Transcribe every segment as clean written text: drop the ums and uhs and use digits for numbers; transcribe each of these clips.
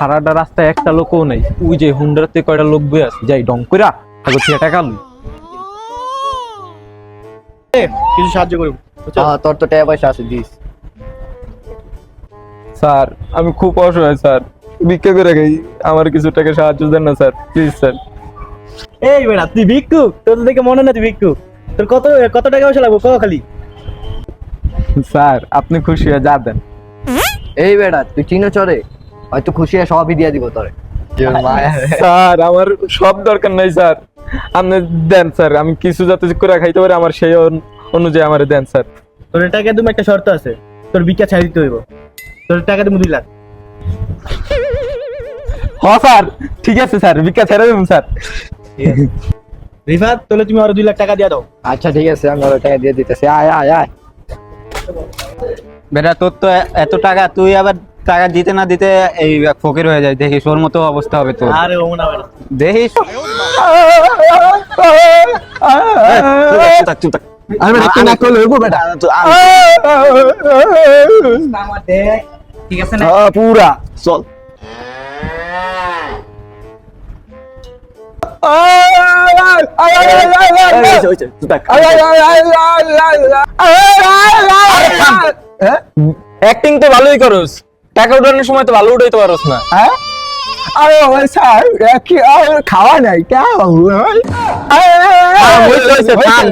সারাটা রাস্তায় একটা লোকও নেই। ওই যে হুন্ডাতে কয়টা লোক বই আছে, যাই ডং কইরা তারপর টাকা লই। কিছু সাহায্য করব। তোর তো টাকা পয়সা আছে, দিস। স্যার আমি খুব অসহায় স্যার, ভিক্ষা করে খাই, আমার কিছু টাকা সাহায্য দেন না স্যার, প্লিজ স্যার। এই বেটা তুই ভিক্ষুক? তোর তো দেখে মনে না তুই ভিক্ষুক। তোর কত কত টাকা পয়সা লাগবে কও খালি। স্যার আপনি খুশি হয়ে যা দেন। এই বেটা তুই চিনো চরে, হয়তো খুশি হয়ে সবই দিয়ে দিব তোরে। স্যার আমার সব দরকার নাই স্যার, আপনি দেন স্যার, আমি কিছু যাতে করে খাইতে পারি আমার সেই অনুযায়ী আমার দেন স্যার। তোর টাকা তুমি একটা শর্ত আছে, তোর ভিক্ষা ছাড় দিতে হইব। তোর টাকা তুমি 2 লাখ। হ্যাঁ স্যার ঠিক আছে স্যার, ভিক্ষা ছেড়ে দেবেন স্যার। রিফাত তাহলে তুমি আরো 2 লাখ টাকা দিয়ে দাও। আচ্ছা ঠিক আছে, আমি ওর টাকা দিয়ে দিতেছি। আয় আয় আয়। বেটা তোর তো এত টাকা, তুই আবার টাকা দিতে না দিতে এই ফকির হয়ে যায়, দেখিস ওর মতো অবস্থা হবে তোর। আরে ও না বেটা, দেখিস আমি একটু না করলে হইব বেটা। ঠিক আছে না? পুরা চল। অ্যাক্টিং তো ভালোই করস, টাকা উঠানোর সময় তো ভালো উঠাইতে পারস না। আরে ভাই স্যার কি আর খাওয়া নাই থাম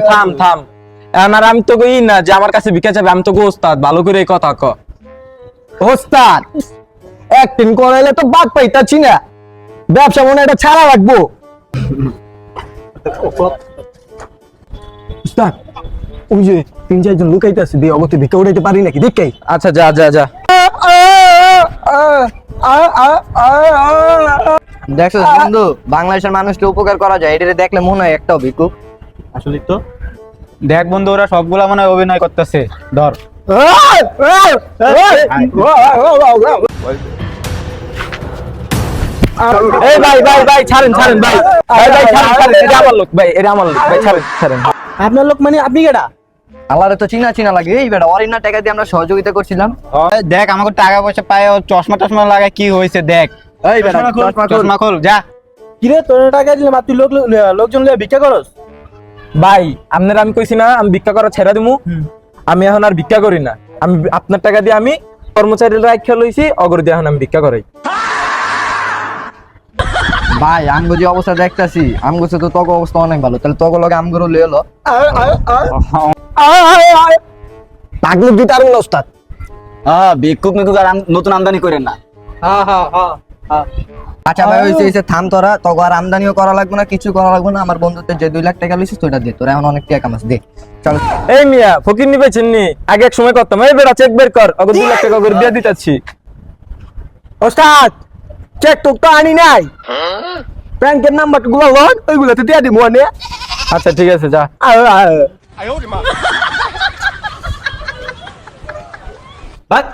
থাম থাম। আর আমি তো কই না যে আমার কাছে ভিক্ষা চাবে, আমি তো ওস্তাদ, ভালো করে এই কথা ক। ওস্তাদ অ্যাক্টিং করাইলে তো বাদ পাইতাছি না, ব্যবসা মনে এটা ছাড়া লাগবো। ওস্তাদ ওই যে 3-4 জন লুকাইতেছে, দিয়ে অগতে ভিক্ষা উঠাইতে পারি নাকি দেখাই। আচ্ছা যা যা যা। দেখছো বন্ধু, বাংলাদেশের মানুষকে উপকার করা যায়, এটা দেখলে মনে হয় একটাও ভিক্ষুক। আসলে তো দেখ বন্ধু, ওরা সবগুলা মনে হয় অভিনয় করতেছে। ধর এই ভাই ভাই ভাই ছাড়েন ছাড়েন ভাই, ভাই ভাই ছাড়েন ছাড়েন, এটা আমার লোক ভাই, এটা আমার লোক ভাই, ছাড়েন ছাড়েন। আপনার লোক মানে আপনি কেডা? আল্লাহরে তো চিনা চিনা লাগে। এই বেটা অরিনা টাকা দিয়ে আমরা সহযোগিতা করছিলাম। দেখ আমাকে টাকা পয়সা পায়, ও চশমা টশমা লাগায়, কি হয়েছে দেখ। এই বেটা চশমা খোল, চশমা খোল। চশমা খোল যা। কিরে তোর টাকা দিলাম, তুই লোকজন লিয়ে ভিক্ষা করস? ভাই আপনার আমি কইছি না আমি ভিক্ষা করা ছেড়ে দিমু, আমি এখন আর ভিক্ষা করি না। আমি আপনার টাকা দিয়ে আমি কর্মচারীরা রাখা লইছি, অগর দিয়ে এখন আমি ভিক্ষা করাই। ভাই আমগো যে অবস্থা দেখতাছি, আমগো তো তোকে অবস্থা অনেক ভালো, তাহলে তোকে লগে আমগো লয়ে এলো পাগলু দিতার ওস্তাদ। ভিক্ষুক মিক্ষুক আর নতুন আমদানি করেন না। হ্যাঁ হ্যাঁ হ্যাঁ হ্যাঁ। আচ্ছা ভাই হইছে থাম তোরা, তোকে আর আমদানিও করা লাগবে না, কিছু করা লাগবে না। আমার বন্ধুতে যে 2 লাখ টাকা লইছিস তোটা দে, তোরা এখন অনেক টাকা কামাস, দে চল। এই মিয়া ফকির নিবে চিন্নি, আগে এক সময় করতাম। এই বেটা চেক বের কর, অগর 2 লাখ টাকা করে দিয়ে দিতাছি। ওস্তাদ চেক তো আনি নাই, ব্যাংকের নাম্বার গুলো লন, ওইগুলোতে দিয়ে দিমু আনে। আচ্ছা ঠিক আছে যা। বাট